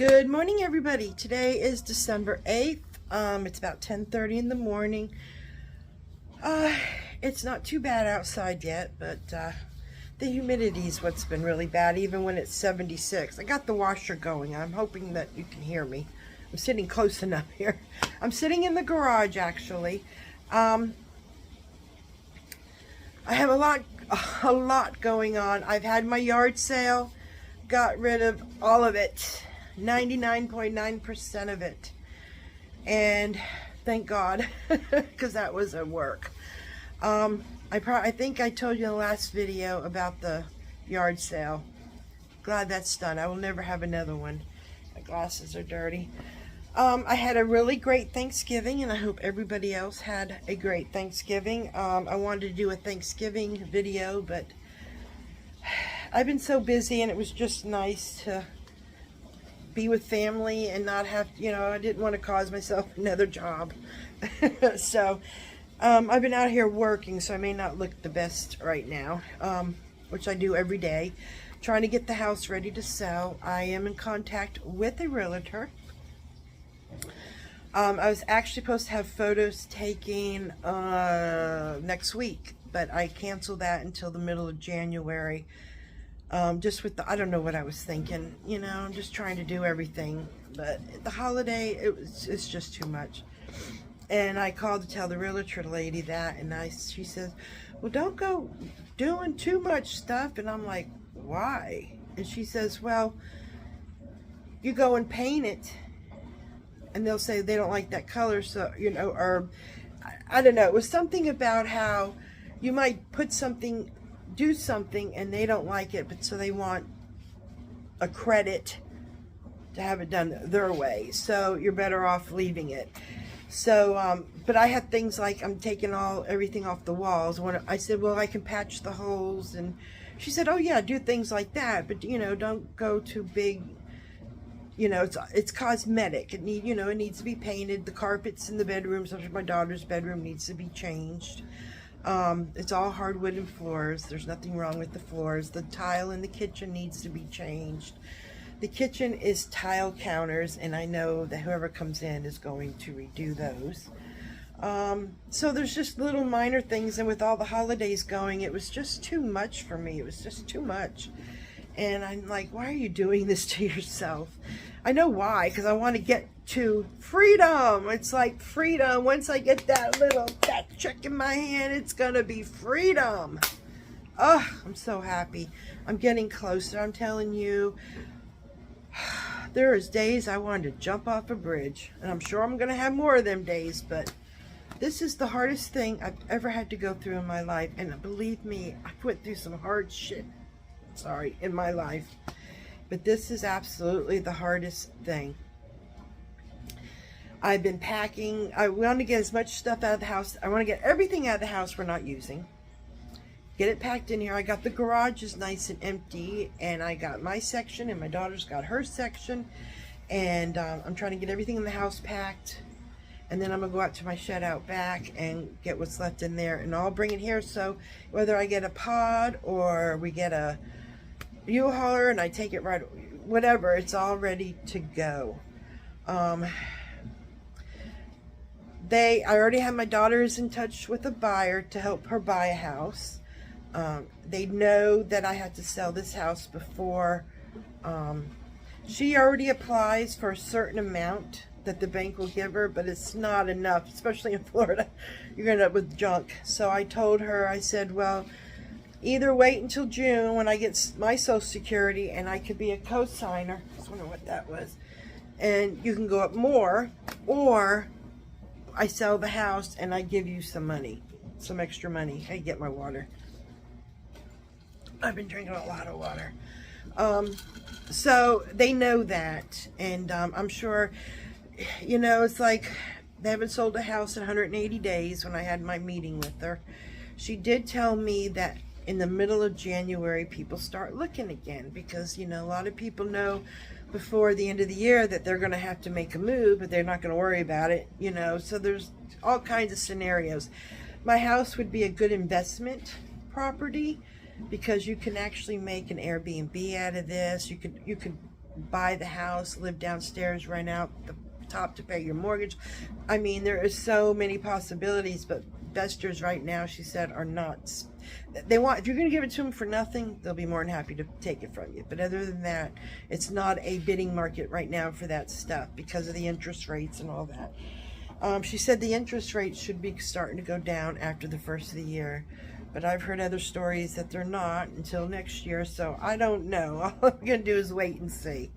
Good morning, everybody. Today is December 8th. It's about 10:30 in the morning. It's not too bad outside yet, but the humidity is what's been really bad, even when it's 76. I got the washer going. I'm hoping that you can hear me. I'm sitting close enough here. I'm sitting in the garage, actually. I have a lot going on. I've had my yard sale, got rid of all of it. 99.9% of it, and thank God, because that was a work. I think I told you in the last video about the yard sale. Glad that's done. I will never have another one. My glasses are dirty. I had a really great Thanksgiving, and I hope everybody else had a great Thanksgiving. I wanted to do a Thanksgiving video, but I've been so busy, and it was just nice to be with family and not have, I didn't want to cause myself another job. So I've been out here working, so I may not look the best right now, which I do every day, trying to get the house ready to sell. I am in contact with a realtor. I was actually supposed to have photos taken next week, but I canceled that until the middle of January. Just with I don't know what I was thinking, I'm just trying to do everything, but the holiday, it's just too much. And I called to tell the realtor lady that, and she says, well, don't go doing too much stuff. And I'm like, why? And she says, well, you go and paint it, and they'll say they don't like that color, so, or I don't know. It was something about how you might do something and they don't like it, but so they want a credit to have it done their way, so you're better off leaving it. So but I had things like, I'm taking everything off the walls. When I said, well, I can patch the holes, and she said, oh yeah, do things like that, but don't go too big. It's cosmetic. It needs to be painted. The carpets in the bedrooms, such as my daughter's bedroom, needs to be changed. It's all hardwood and floors. There's nothing wrong with the floors. The tile in the kitchen needs to be changed. The kitchen is tile counters, and I know that whoever comes in is going to redo those. So there's just little minor things, and with all the holidays going, it was just too much for me. It was just too much. And I'm like, why are you doing this to yourself? I know why, because I want to get to freedom. It's like freedom. Once I get that check in my hand, it's going to be freedom. Oh, I'm so happy. I'm getting closer. I'm telling you, there is days I wanted to jump off a bridge. And I'm sure I'm going to have more of them days, but this is the hardest thing I've ever had to go through in my life. And believe me, I went through some hard shit. In my life, but this is absolutely the hardest thing. I've been packing. I want to get as much stuff out of the house. I want to get everything out of the house we're not using, get it packed in here. I got the garage is nice and empty, and I got my section, and my daughter's got her section, and I'm trying to get everything in the house packed, and then I'm gonna go out to my shed out back and get what's left in there, and I'll bring it here. So whether I get a pod or we get a U-hauler and I take it right, whatever, it's all ready to go. I already have my daughters in touch with a buyer to help her buy a house. They know that I had to sell this house before. She already applies for a certain amount that the bank will give her, but it's not enough, especially in Florida. You're gonna end up with junk. So I told her, I said, well, either wait until June when I get my Social Security and I could be a co-signer. I just wonder what that was. And you can go up more, or I sell the house and I give you some money, some extra money. Hey, get my water. I've been drinking a lot of water. So they know that, and I'm sure, it's like they haven't sold a house in 180 days when I had my meeting with her. She did tell me that in the middle of January, people start looking again, because, a lot of people know before the end of the year that they're going to have to make a move, but they're not going to worry about it, so there's all kinds of scenarios. My house would be a good investment property, because you can actually make an Airbnb out of this. You could buy the house, live downstairs, rent out the top to pay your mortgage. I mean, there are so many possibilities, but investors right now, she said, are not. They want, if you're going to give it to them for nothing, they'll be more than happy to take it from you. But other than that, it's not a bidding market right now for that stuff because of the interest rates and all that. She said the interest rates should be starting to go down after the first of the year. But I've heard other stories that they're not until next year, so I don't know. All I'm going to do is wait and see.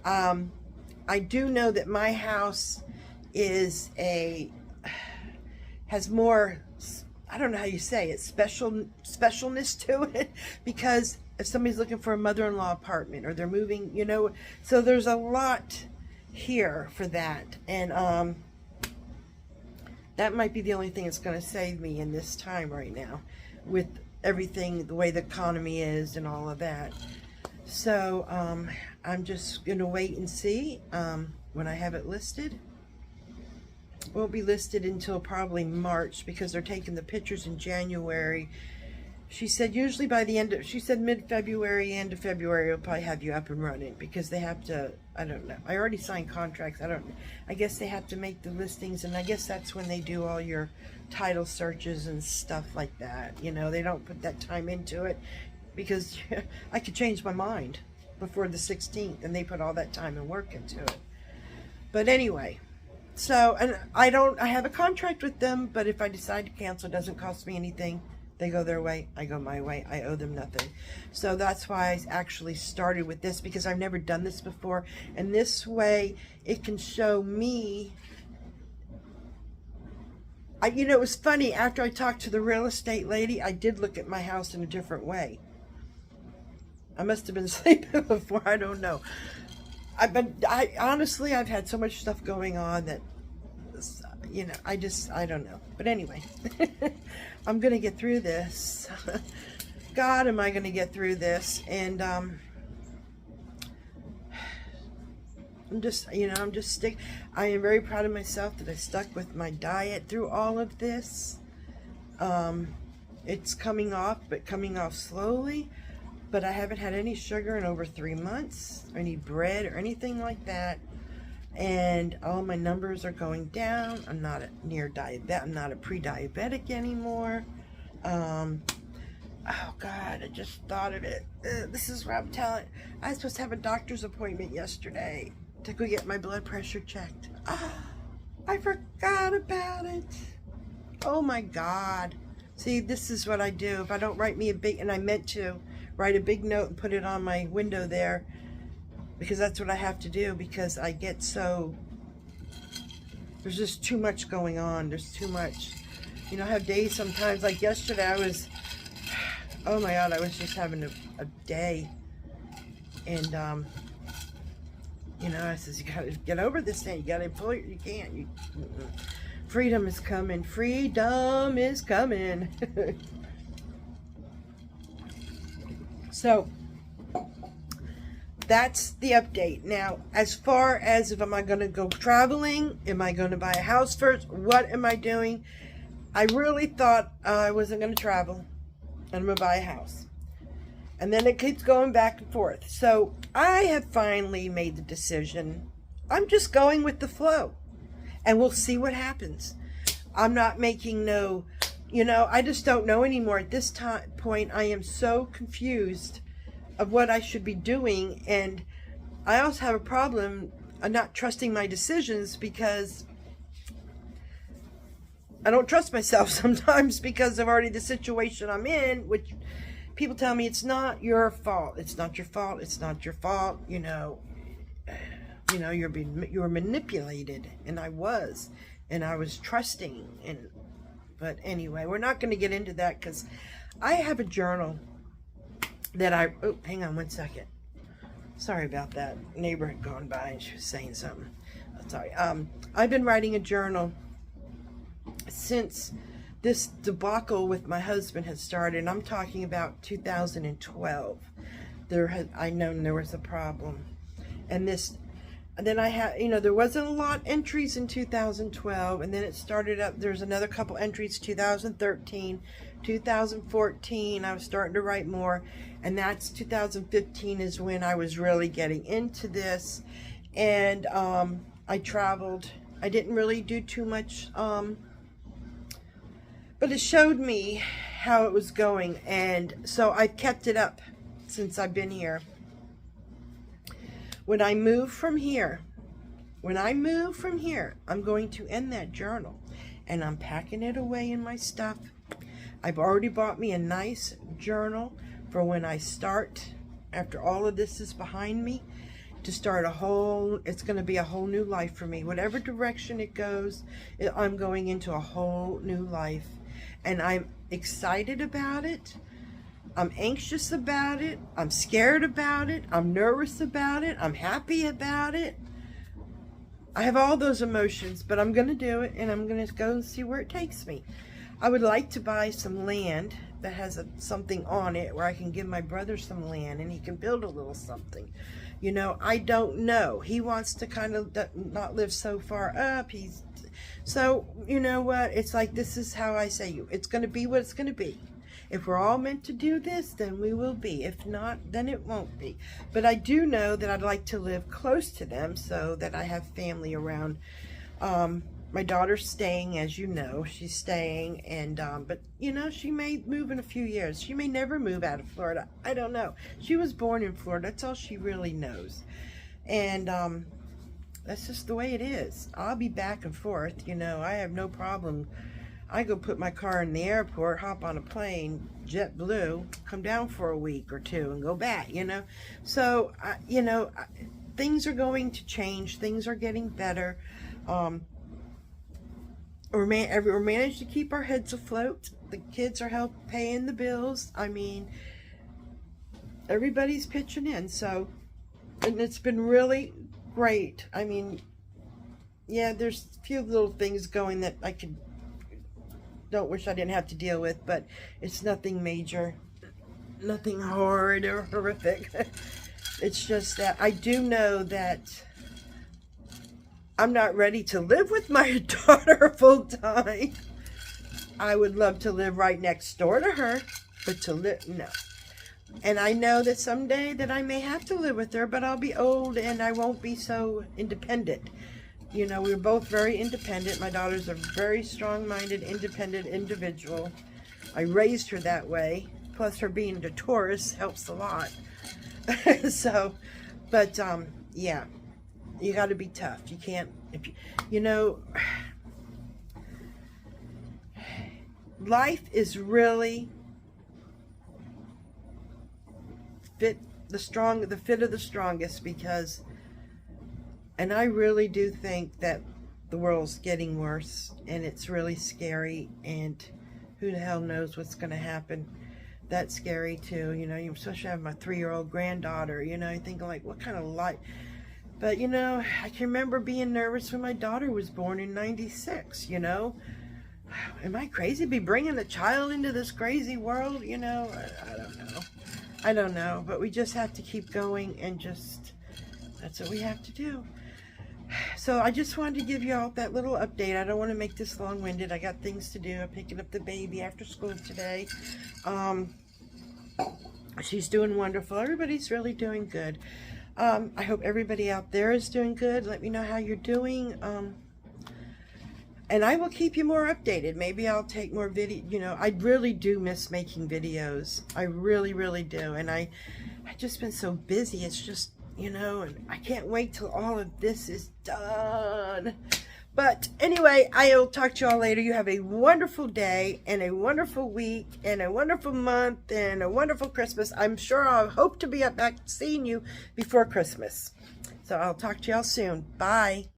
I do know that my house has more, I don't know how you say it, specialness to it, because if somebody's looking for a mother-in-law apartment or they're moving, you know, so there's a lot here for that. And that might be the only thing that's going to save me in this time right now with everything, the way the economy is and all of that. So I'm just going to wait and see when I have it listed. It won't be listed until probably March because they're taking the pictures in January. She said usually by the end of, she said mid-February, end of February, will probably have you up and running because they have to, I don't know. I already signed contracts. I guess they have to make the listings, and I guess that's when they do all your title searches and stuff like that. You know, they don't put that time into it because I could change my mind before the 16th, and they put all that time and work into it. But anyway, so, and I have a contract with them, but if I decide to cancel, it doesn't cost me anything. They go their way, I go my way. I owe them nothing. So that's why I actually started with this, because I've never done this before. And this way, it can show me. You know, it was funny. After I talked to the real estate lady, I did look at my house in a different way. I must have been sleeping before. I don't know. Honestly, I've had so much stuff going on that, you know, I don't know. But anyway, I'm going to get through this. God, am I going to get through this? And I'm just, you know, I am very proud of myself that I stuck with my diet through all of this. It's coming off, but coming off slowly. But I haven't had any sugar in over 3 months, or any bread or anything like that. And all my numbers are going down. I'm not I'm not a pre-diabetic anymore. Oh God, I just thought of it. This is what I'm telling. I was supposed to have a doctor's appointment yesterday to go get my blood pressure checked. Oh, I forgot about it. Oh my God. See, this is what I do. If I don't write me a big, and I meant to write a big note and put it on my window there, because that's what I have to do, because I get so, there's just too much going on. There's too much. You know, I have days sometimes, like yesterday I was, oh my God, I was just having a day. And, you know, I says, you gotta get over this thing. You gotta pull it. You can't. Freedom is coming. Freedom is coming. So, that's the update. Now, as far as if am I going to go traveling, am I going to buy a house first, what am I doing? I really thought I wasn't going to travel, and I'm going to buy a house. And then it keeps going back and forth. So, I have finally made the decision. I'm just going with the flow, and we'll see what happens. I'm not making no, you know, I just don't know anymore. At this point, I am so confused of what I should be doing, and I also have a problem of not trusting my decisions, because I don't trust myself sometimes because of already the situation I'm in, which people tell me it's not your fault. It's not your fault. It's not your fault. You know, you were manipulated, and I was trusting, but anyway, we're not going to get into that, because I have a journal that oh, hang on one second. Sorry about that. Neighbor had gone by and she was saying something. Sorry. I've been writing a journal since this debacle with my husband had started. And I'm talking about 2012. I known there was a problem. And then I had, you know, there wasn't a lot of entries in 2012, and then it started up. There's another couple entries 2013, 2014, I was starting to write more, and that's 2015 is when I was really getting into this. And I traveled. I didn't really do too much, but it showed me how it was going, and so I've kept it up since I've been here. When I move from here, I'm going to end that journal, and I'm packing it away in my stuff. I've already bought me a nice journal for when I start, after all of this is behind me, to start it's going to be a whole new life for me. Whatever direction it goes, I'm going into a whole new life. And I'm excited about it. I'm anxious about it. I'm scared about it. I'm nervous about it. I'm happy about it. I have all those emotions, but I'm going to do it, and I'm going to go and see where it takes me. I would like to buy some land that has something on it where I can give my brother some land and he can build a little something. You know, I don't know. He wants to kind of not live so far up. So, you know what? It's like, this is how I say it's going to be what it's going to be. If we're all meant to do this, then we will be. If not, then it won't be. But I do know that I'd like to live close to them so that I have family around. My daughter's staying, as you know. She's staying, and but you know, she may move in a few years. She may never move out of Florida. I don't know. She was born in Florida. That's all she really knows. And that's just the way it is. I'll be back and forth. You know, I have no problem. I go put my car in the airport, hop on a plane, JetBlue, come down for a week or two and go back, you know. So, you know, things are going to change. Things are getting better. We're managed to keep our heads afloat. The kids are paying the bills. I mean, everybody's pitching in. So, and it's been really great. I mean, yeah, there's a few little things going that I don't wish I didn't have to deal with, but it's nothing major, nothing horrid or horrific. It's just that I do know that I'm not ready to live with my daughter full time. I would love to live right next door to her, but to live, no. And I know that someday that I may have to live with her, but I'll be old and I won't be so independent. You know, we're both very independent. My daughter's a very strong-minded, independent individual. I raised her that way. Plus, her being a Taurus helps a lot. So, but, yeah. You got to be tough. You can't, you know, life is really the fit of the strongest, because, and I really do think that the world's getting worse, and it's really scary, and who the hell knows what's going to happen. That's scary too, you know, especially I have my 3-year-old granddaughter, you know, you think like, what kind of life? But, you know, I can remember being nervous when my daughter was born in '96, you know. Am I crazy to be bringing a child into this crazy world? You know, I don't know. I don't know. But we just have to keep going, and that's what we have to do. So I just wanted to give you all that little update. I don't want to make this long-winded. I got things to do. I'm picking up the baby after school today. She's doing wonderful. Everybody's really doing good. I hope everybody out there is doing good. Let me know how you're doing. And I will keep you more updated. Maybe I'll take more video. You know, I really do miss making videos. I really, really do. And I've just been so busy. It's just, you know, and I can't wait till all of this is done. But anyway, I'll talk to you all later. You have a wonderful day and a wonderful week and a wonderful month and a wonderful Christmas. I'm sure I'll hope to be back seeing you before Christmas. So I'll talk to y'all soon. Bye.